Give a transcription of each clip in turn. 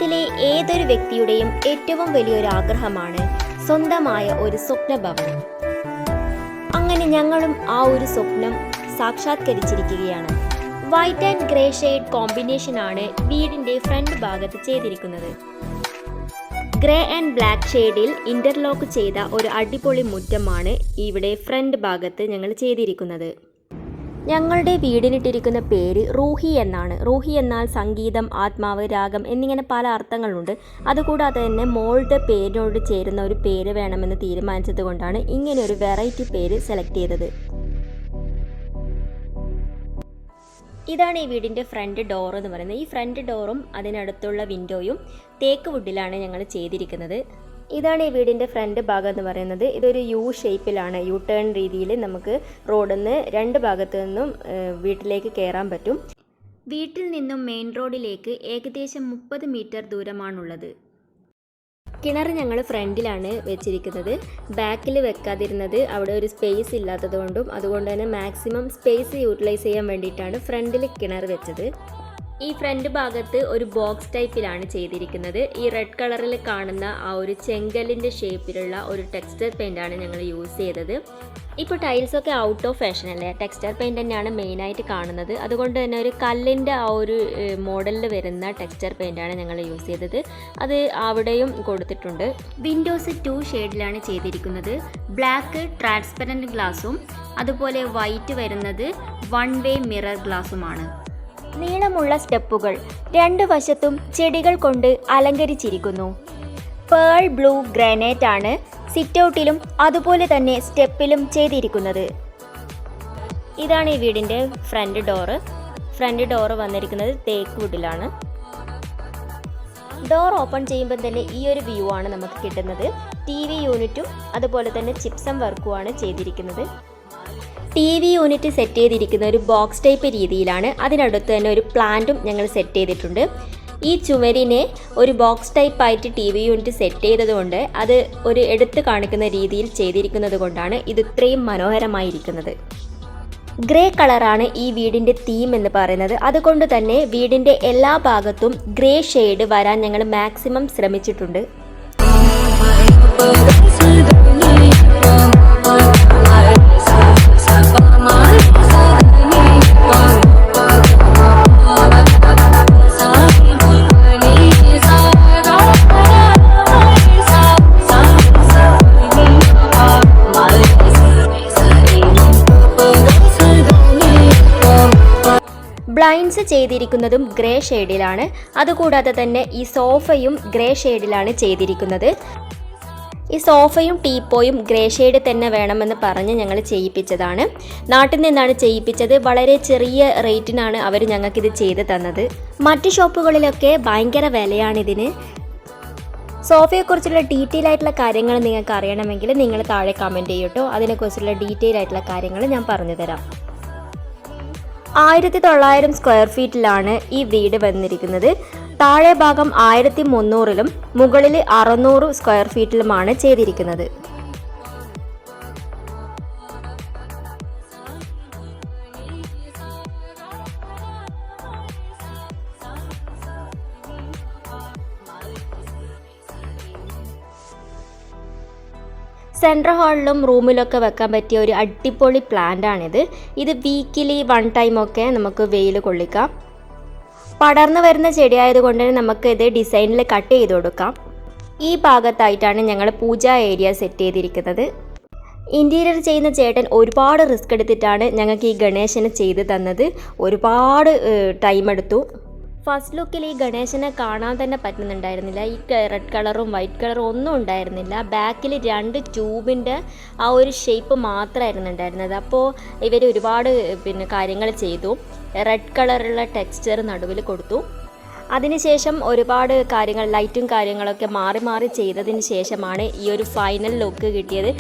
ജീവിതത്തിലെ ഏതൊരു വ്യക്തിയുടെയും ഏറ്റവും വലിയൊരു ആഗ്രഹമാണ് സ്വന്തമായ ഒരു സ്വപ്ന ഭവനം. അങ്ങനെ ഞങ്ങളും ആ ഒരു സ്വപ്നം സാക്ഷാത്കരിച്ചിരിക്കുകയാണ്. White and grey shade combination ആണ് വീടിന്റെ ഫ്രണ്ട് ഭാഗത്ത് ചെയ്തിരിക്കുന്നത്. ഗ്രേ ആൻഡ് ബ്ലാക്ക് ഷെയ്ഡിൽ ഇന്റർലോക്ക് ചെയ്ത ഒരു അടിപൊളി മുറ്റമാണ് ഇവിടെ ഫ്രണ്ട് ഭാഗത്ത് ഞങ്ങൾ ചെയ്തിരിക്കുന്നത്. ഞങ്ങളുടെ വീടിനിട്ടിരിക്കുന്ന പേര് റൂഹി എന്നാണ്. റൂഹി എന്നാൽ സംഗീതം, ആത്മാവ്, രാഗം എന്നിങ്ങനെ പല അർത്ഥങ്ങളുണ്ട്. അതുകൂടാതെ തന്നെ മോളുടെ പേരിനോട് ചേരുന്ന ഒരു പേര് വേണമെന്ന് തീരുമാനിച്ചത് കൊണ്ടാണ് ഇങ്ങനെ ഒരു വെറൈറ്റി പേര് സെലക്ട് ചെയ്തത്. ഇതാണ് ഈ വീടിൻ്റെ ഫ്രണ്ട് ഡോർ എന്ന് പറയുന്നത്. ഈ ഫ്രണ്ട് ഡോറും അതിനടുത്തുള്ള വിൻഡോയും തേക്ക് വുഡിലാണ് ഞങ്ങൾ ചെയ്തിരിക്കുന്നത്. ഇതാണ് ഈ വീടിൻ്റെ ഫ്രണ്ട് ഭാഗം എന്ന് പറയുന്നത്. ഇതൊരു യു ഷേപ്പിലാണ്, യു ടേൺ രീതിയിൽ നമുക്ക് റോഡിൽ നിന്ന് രണ്ട് ഭാഗത്തു നിന്നും വീട്ടിലേക്ക് കയറാൻ പറ്റും. വീട്ടിൽ നിന്നും മെയിൻ റോഡിലേക്ക് ഏകദേശം 30 മീറ്റർ ദൂരമാണുള്ളത്. കിണർ ഞങ്ങൾ ഫ്രണ്ടിലാണ് വെച്ചിരിക്കുന്നത്. ബാക്കിൽ വെക്കാതിരുന്നത് അവിടെ ഒരു സ്പേസ് ഇല്ലാത്തതുകൊണ്ടും അതുകൊണ്ട് തന്നെ മാക്സിമം സ്പേസ് യൂട്ടിലൈസ് ചെയ്യാൻ വേണ്ടിയിട്ടാണ് ഫ്രണ്ടിൽ കിണർ വെച്ചത്. ഈ ഫ്രണ്ട് ഭാഗത്ത് ഒരു ബോക്സ് ടൈപ്പിലാണ് ചെയ്തിരിക്കുന്നത്. ഈ റെഡ് കളറിൽ കാണുന്ന ആ ഒരു ചെങ്കലിൻ്റെ ഷേപ്പിലുള്ള ഒരു ടെക്സ്ചർ പെയിൻ്റാണ് ഞങ്ങൾ യൂസ് ചെയ്തത്. ഇപ്പോൾ ടൈൽസൊക്കെ ഔട്ട് ഓഫ് ഫാഷൻ അല്ലേ, ടെക്സ്ചർ പെയിൻറ് തന്നെയാണ് മെയിനായിട്ട് കാണുന്നത്. അതുകൊണ്ട് തന്നെ ഒരു കല്ലിൻ്റെ ആ ഒരു മോഡലിൽ വരുന്ന ടെക്സ്ചർ പെയിൻ്റാണ് ഞങ്ങൾ യൂസ് ചെയ്തത്. അത് അവിടെയും കൊടുത്തിട്ടുണ്ട്. വിൻഡോസ് 2 ഷെയ്ഡിലാണ് ചെയ്തിരിക്കുന്നത്. ബ്ലാക്ക് ട്രാൻസ്പെറൻറ്റ് ഗ്ലാസും അതുപോലെ വൈറ്റ് വരുന്നത് 1 വേ മിറർ ഗ്ലാസുമാണ്. നീളമുള്ള സ്റ്റെപ്പുകൾ രണ്ട് വശത്തും ചെടികൾ കൊണ്ട് അലങ്കരിച്ചിരിക്കുന്നു. പേൾ ബ്ലൂ ഗ്രാനൈറ്റ് ആണ് സിറ്റൗട്ടിലും അതുപോലെ തന്നെ സ്റ്റെപ്പിലും ചെയ്തിരിക്കുന്നത്. ഇതാണ് ഈ വീടിൻ്റെ ഫ്രണ്ട് ഡോറ്. ഫ്രണ്ട് ഡോറ് വന്നിരിക്കുന്നത് തേക്ക് വുഡിലാണ്. ഡോർ ഓപ്പൺ ചെയ്യുമ്പോൾ തന്നെ ഈ ഒരു വ്യൂ ആണ് നമുക്ക് കിട്ടുന്നത്. TV യൂണിറ്റും അതുപോലെ തന്നെ ചിപ്സം വർക്കുമാണ് ചെയ്തിരിക്കുന്നത്. TV യൂണിറ്റ് സെറ്റ് ചെയ്തിരിക്കുന്ന ഒരു ബോക്സ് ടൈപ്പ് രീതിയിലാണ്. അതിനടുത്ത് തന്നെ ഒരു പ്ലാന്റും ഞങ്ങൾ സെറ്റ് ചെയ്തിട്ടുണ്ട്. ഈ ചുമരിനെ ഒരു ബോക്സ് ടൈപ്പായിട്ട് TV യൂണിറ്റ് സെറ്റ് ചെയ്തതുകൊണ്ട് അത് ഒരു എടുത്ത് കാണിക്കുന്ന രീതിയിൽ ചെയ്തിരിക്കുന്നത് കൊണ്ടാണ് ഇത് ഇത്രയും മനോഹരമായിരിക്കുന്നത്. ഗ്രേ കളറാണ് ഈ വീടിൻ്റെ തീം എന്ന് പറയുന്നത്. അതുകൊണ്ട് തന്നെ വീടിൻ്റെ എല്ലാ ഭാഗത്തും ഗ്രേ ഷെയ്ഡ് വരാൻ ഞങ്ങൾ മാക്സിമം ശ്രമിച്ചിട്ടുണ്ട്. ബ്ലൈൻഡ്സ് ചെയ്തിരിക്കുന്നതും ഗ്രേ ഷെയ്ഡിലാണ്. അതുകൂടാതെ തന്നെ ഈ സോഫയും ഗ്രേ ഷെയ്ഡിലാണ് ചെയ്തിരിക്കുന്നത്. ഈ സോഫയും ടീപ്പോയും ഗ്രേ ഷെയ്ഡ് തന്നെ വേണമെന്ന് പറഞ്ഞ് ഞങ്ങൾ ചെയ്യിപ്പിച്ചതാണ്. നാട്ടിൽ നിന്നാണ് ചെയ്യിപ്പിച്ചത്. വളരെ ചെറിയ റേറ്റിനാണ് അവർ ഞങ്ങൾക്കിത് ചെയ്ത് തന്നത്. മറ്റ് ഷോപ്പുകളിലൊക്കെ ഭയങ്കര വിലയാണിതിന്. സോഫയെക്കുറിച്ചുള്ള ഡീറ്റെയിൽ ആയിട്ടുള്ള കാര്യങ്ങൾ നിങ്ങൾക്ക് അറിയണമെങ്കിൽ നിങ്ങൾ താഴെ കമൻറ്റ് ചെയ്യൂട്ടോ. അതിനെക്കുറിച്ചുള്ള ഡീറ്റെയിൽ ആയിട്ടുള്ള കാര്യങ്ങൾ ഞാൻ പറഞ്ഞു തരാം. 1900 സ്ക്വയർ ഫീറ്റിലാണ് ഈ വീട് വന്നിരിക്കുന്നത്. താഴെ ഭാഗം 1300-ലും മുകളിൽ 600 സ്ക്വയർ ഫീറ്റിലുമാണ് ചെയ്തിരിക്കുന്നത്. സെൻട്രൽ ഹാളിലും റൂമിലൊക്കെ വെക്കാൻ പറ്റിയ ഒരു അടിപൊളി പ്ലാന്റാണിത്. ഇത് വീക്കിലി 1 ടൈമൊക്കെ നമുക്ക് വെയിൽ കൊള്ളിക്കാം. പടർന്നു വരുന്ന ചെടിയായതുകൊണ്ട് തന്നെ നമുക്ക് ഇത് ഡിസൈനിൽ കട്ട് ചെയ്ത് കൊടുക്കാം. ഈ ഭാഗത്തായിട്ടാണ് ഞങ്ങൾ പൂജാ ഏരിയ സെറ്റ് ചെയ്തിരിക്കുന്നത്. ഇൻറ്റീരിയർ ചെയ്യുന്ന ചേട്ടൻ ഒരുപാട് റിസ്ക് എടുത്തിട്ടാണ് ഞങ്ങൾക്ക് ഈ ഗണേശനെ ചെയ്ത് തന്നത്. ഒരുപാട് ടൈം എടുത്തു. ഫസ്റ്റ് ലുക്കിൽ ഈ ഗണേശനെ കാണാൻ തന്നെ പറ്റുന്നുണ്ടായിരുന്നില്ല. ഈ റെഡ് കളറും വൈറ്റ് കളറും ഒന്നും ഉണ്ടായിരുന്നില്ല. ബാക്കിൽ 2 ട്യൂബിൻ്റെ ആ ഒരു ഷേപ്പ് മാത്രമായിരുന്നു ഉണ്ടായിരുന്നത്. അപ്പോൾ ഇവർ ഒരുപാട് കാര്യങ്ങൾ ചെയ്തു. റെഡ് കളറുള്ള ടെക്സ്ചർ നടുവിൽ കൊടുത്തു. അതിനുശേഷം ഒരുപാട് കാര്യങ്ങൾ, ലൈറ്റും കാര്യങ്ങളൊക്കെ മാറി മാറി ചെയ്തതിന് ശേഷമാണ് ഈ ഒരു ഫൈനൽ ലുക്ക് കിട്ടിയത്.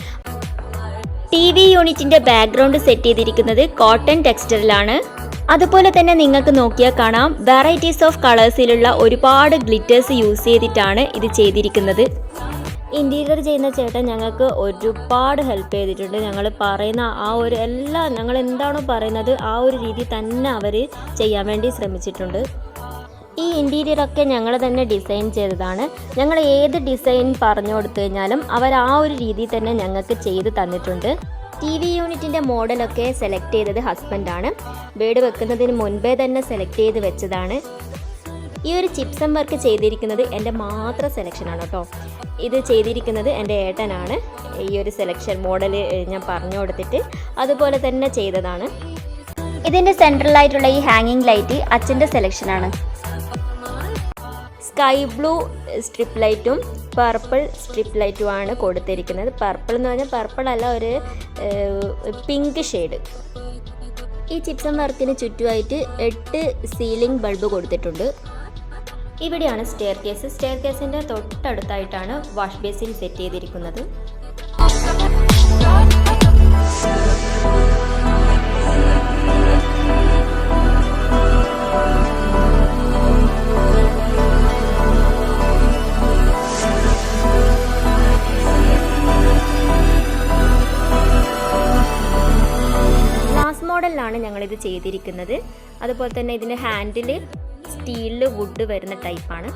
TV യൂണിറ്റിൻ്റെ ബാക്ക്ഗ്രൗണ്ട് സെറ്റ് ചെയ്തിരിക്കുന്നത് കോട്ടൺ ടെക്സ്ചറിലാണ്. അതുപോലെ തന്നെ നിങ്ങൾക്ക് നോക്കിയാൽ കാണാം വെറൈറ്റീസ് ഓഫ് കളേഴ്സിലുള്ള ഒരുപാട് ഗ്ലിറ്റേഴ്സ് യൂസ് ചെയ്തിട്ടാണ് ഇത് ചെയ്തിരിക്കുന്നത്. ഇൻറ്റീരിയർ ചെയ്യുന്ന ചേട്ടൻ ഞങ്ങൾക്ക് ഒരുപാട് ഹെൽപ്പ് ചെയ്തിട്ടുണ്ട്. ഞങ്ങൾ പറയുന്ന ആ ഒരു ഞങ്ങൾ എന്താണോ പറയുന്നത് ആ ഒരു രീതി തന്നെ അവർ ചെയ്യാൻ വേണ്ടി ശ്രമിച്ചിട്ടുണ്ട്. ഈ ഇൻറ്റീരിയറൊക്കെ ഞങ്ങൾ തന്നെ ഡിസൈൻ ചെയ്തതാണ്. ഞങ്ങൾ ഏത് ഡിസൈൻ പറഞ്ഞു കൊടുത്തു കഴിഞ്ഞാലും അവർ ആ ഒരു രീതിയിൽ തന്നെ ഞങ്ങൾക്ക് ചെയ്ത് തന്നിട്ടുണ്ട്. TV യൂണിറ്റിൻ്റെ മോഡലൊക്കെ സെലക്ട് ചെയ്തത് ഹസ്ബൻഡാണ്. വീട് വെക്കുന്നതിന് മുൻപേ തന്നെ സെലക്ട് ചെയ്ത് വെച്ചതാണ്. ഈ ഒരു ചിപ്സം വർക്ക് ചെയ്തിരിക്കുന്നത് എൻ്റെ മാത്രം സെലക്ഷനാണ് കേട്ടോ. ഇത് ചെയ്തിരിക്കുന്നത് എൻ്റെ ഏട്ടനാണ്. ഈ ഒരു സെലക്ഷൻ മോഡൽ ഞാൻ പറഞ്ഞു കൊടുത്തിട്ട് അതുപോലെ തന്നെ ചെയ്തതാണ്. ഇതിൻ്റെ സെൻട്രലായിട്ടുള്ള ഈ ഹാങ്ങിങ് ലൈറ്റ് അച്ഛൻ്റെ സെലക്ഷനാണ്. സ്കൈ ബ്ലൂ സ്ട്രിപ്പ് ലൈറ്റും പർപ്പിൾ സ്ട്രിപ്പ് ലൈറ്റുമാണ് കൊടുത്തിരിക്കുന്നത്. പർപ്പിൾ എന്ന് പറഞ്ഞാൽ പർപ്പിൾ അല്ല, ഒരു പിങ്ക് ഷെയ്ഡ്. ഈ ചിപ്സം വർക്കിന് ചുറ്റുമായിട്ട് 8 സീലിംഗ് ബൾബ് കൊടുത്തിട്ടുണ്ട്. ഇവിടെയാണ് സ്റ്റെയർ കേസ്. സ്റ്റെയർ കേസിൻ്റെ തൊട്ടടുത്തായിട്ടാണ് വാഷ് ബേസിൻ സെറ്റ് ചെയ്തിരിക്കുന്നത്. ഗ്ലാസ് മോഡലിലാണ് ഞങ്ങളിത് ചെയ്തിരിക്കുന്നത്. അതുപോലെ തന്നെ ഇതിൻ്റെ ഹാൻഡിൽ സ്റ്റീലിൽ വുഡ് വരുന്ന ടൈപ്പാണ്.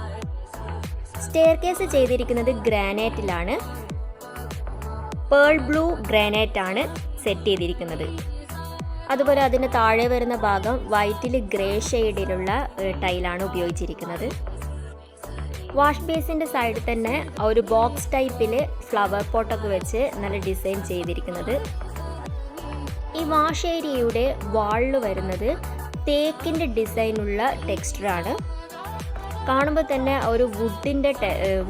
സ്റ്റെയർ കേസ് ചെയ്തിരിക്കുന്നത് ഗ്രാനൈറ്റിലാണ്. പേൾ ബ്ലൂ ഗ്രാനൈറ്റ് ആണ് സെറ്റ് ചെയ്തിരിക്കുന്നത്. അതുപോലെ അതിന് താഴെ വരുന്ന ഭാഗം വൈറ്റിൽ ഗ്രേ ഷെയ്ഡിലുള്ള ടൈലാണ് ഉപയോഗിച്ചിരിക്കുന്നത്. വാഷ് ബേസിൻ്റെ സൈഡിൽ തന്നെ ഒരു ബോക്സ് ടൈപ്പിൽ ഫ്ലവർ പോട്ടൊക്കെ വെച്ച് നല്ല ഡിസൈൻ ചെയ്തിരിക്കുന്നത്. ഈ വാഷ് ഏരിയയുടെ വാളിൽ വരുന്നത് തേക്കിൻ്റെ ഡിസൈനുള്ള ടെക്സ്ചറാണ്. കാണുമ്പോൾ തന്നെ ഒരു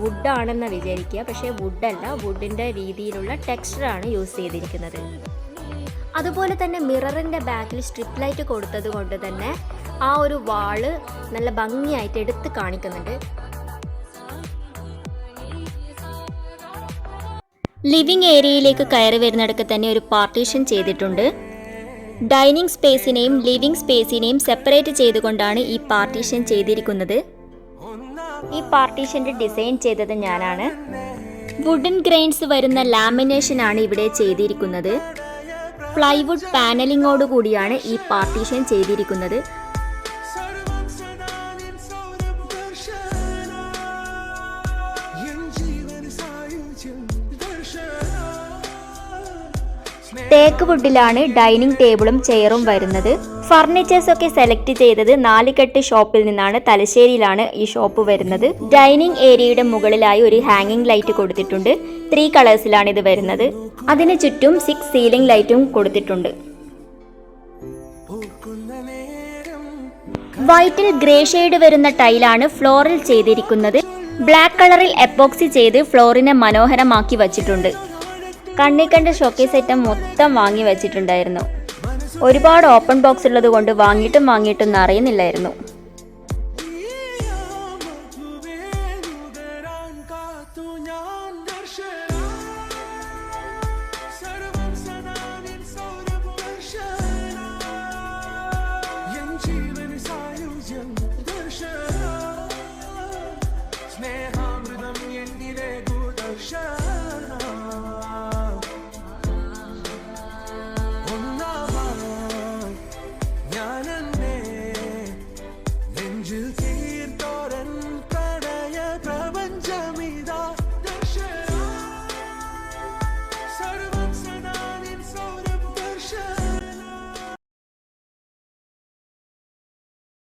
വുഡാണെന്ന് വിചാരിക്കുക, പക്ഷേ വുഡല്ല, വുഡിൻ്റെ രീതിയിലുള്ള ടെക്സ്ചറാണ് യൂസ് ചെയ്തിരിക്കുന്നത്. അതുപോലെ തന്നെ മിററിൻ്റെ ബാക്കിൽ സ്ട്രിപ്പ് ലൈറ്റ് കൊടുത്തത് കൊണ്ട് തന്നെ ആ ഒരു വാള് നല്ല ഭംഗിയായിട്ട് എടുത്ത് കാണിക്കുന്നുണ്ട്. ലിവിംഗ് ഏരിയയിലേക്ക് കയറി വരുന്നിടക്ക് തന്നെ ഒരു പാർട്ടീഷൻ ചെയ്തിട്ടുണ്ട്. ഡൈനിങ് സ്പേസിനെയും ലിവിംഗ് സ്പേസിനെയും സെപ്പറേറ്റ് ചെയ്തുകൊണ്ടാണ് ഈ പാർട്ടീഷൻ ചെയ്തിരിക്കുന്നത്. ഈ പാർട്ടീഷൻ്റെ ഡിസൈൻ ചെയ്തത് ഞാനാണ്. വുഡൻ ഗ്രെയിൻസ് വരുന്ന ലാമിനേഷനാണ് ഇവിടെ ചെയ്തിരിക്കുന്നത്. പ്ലൈവുഡ് പാനലിങ്ങോട് കൂടിയാണ് ഈ പാർട്ടീഷൻ ചെയ്തിരിക്കുന്നത്. തേക്ക് വുഡിലാണ് ഡൈനിങ് ടേബിളും ചെയറും വരുന്നത്. ഫർണിച്ചേഴ്സ് ഒക്കെ സെലക്ട് ചെയ്തത് 4 കെട്ട് ഷോപ്പിൽ നിന്നാണ്. തലശ്ശേരിയിലാണ് ഈ ഷോപ്പ് വരുന്നത്. ഡൈനിങ് ഏരിയയുടെ മുകളിലായി ഒരു ഹാങ്ങിങ് ലൈറ്റ് കൊടുത്തിട്ടുണ്ട്. 3 കളേഴ്സിലാണ് ഇത് വരുന്നത്. അതിന് ചുറ്റും 6 സീലിംഗ് ലൈറ്റും കൊടുത്തിട്ടുണ്ട്. വൈറ്റിൽ ഗ്രേ ഷെയ്ഡ് വരുന്ന ടൈലാണ് ഫ്ലോറിൽ ചെയ്തിരിക്കുന്നത്. ബ്ലാക്ക് കളറിൽ എപ്പോക്സി ചെയ്ത് ഫ്ലോറിനെ മനോഹരമാക്കി വച്ചിട്ടുണ്ട്. കണ്ണിക്കണ്ട ഷോക്കേസ് ഐറ്റം മൊത്തം വാങ്ങി വെച്ചിട്ടുണ്ടായിരുന്നു. ഒരുപാട് ഓപ്പൺ ബോക്സ് ഉള്ളത് കൊണ്ട് വാങ്ങിയിട്ടും അറിയുന്നില്ലായിരുന്നു. സ്നേഹാമൃതം എന്നിലെ